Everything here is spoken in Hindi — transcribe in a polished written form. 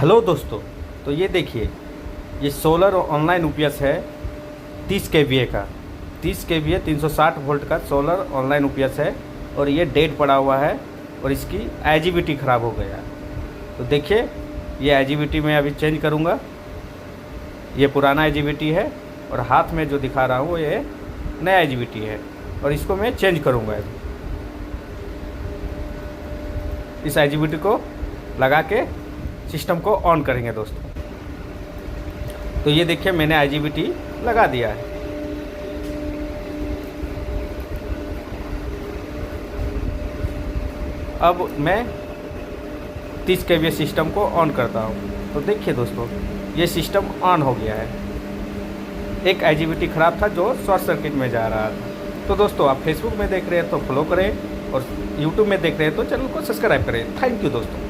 हेलो दोस्तों, तो ये देखिए, ये सोलर ऑनलाइन यूपीएस है 30 केवीए का। 30 केवीए 360 वोल्ट का सोलर ऑनलाइन यूपीएस है और ये डेड पड़ा हुआ है और इसकी आईजीबीटी ख़राब हो गया। तो देखिए, ये आईजीबीटी मैं अभी चेंज करूँगा। ये पुराना आईजीबीटी है और हाथ में जो दिखा रहा हूँ ये नया आईजीबीटी है और इसको मैं चेंज करूँगा। इस आईजीबीटी को लगा के सिस्टम को ऑन करेंगे दोस्तों। तो ये देखिए, मैंने आईजीबीटी लगा दिया है। अब मैं 30 केवीए सिस्टम को ऑन करता हूँ। तो देखिए दोस्तों, ये सिस्टम ऑन हो गया है। एक आईजीबीटी ख़राब था जो शॉर्ट सर्किट में जा रहा था। तो दोस्तों, आप फेसबुक में देख रहे हैं तो फॉलो करें और यूट्यूब में देख रहे हैं तो चैनल को सब्सक्राइब करें। थैंक यू दोस्तों।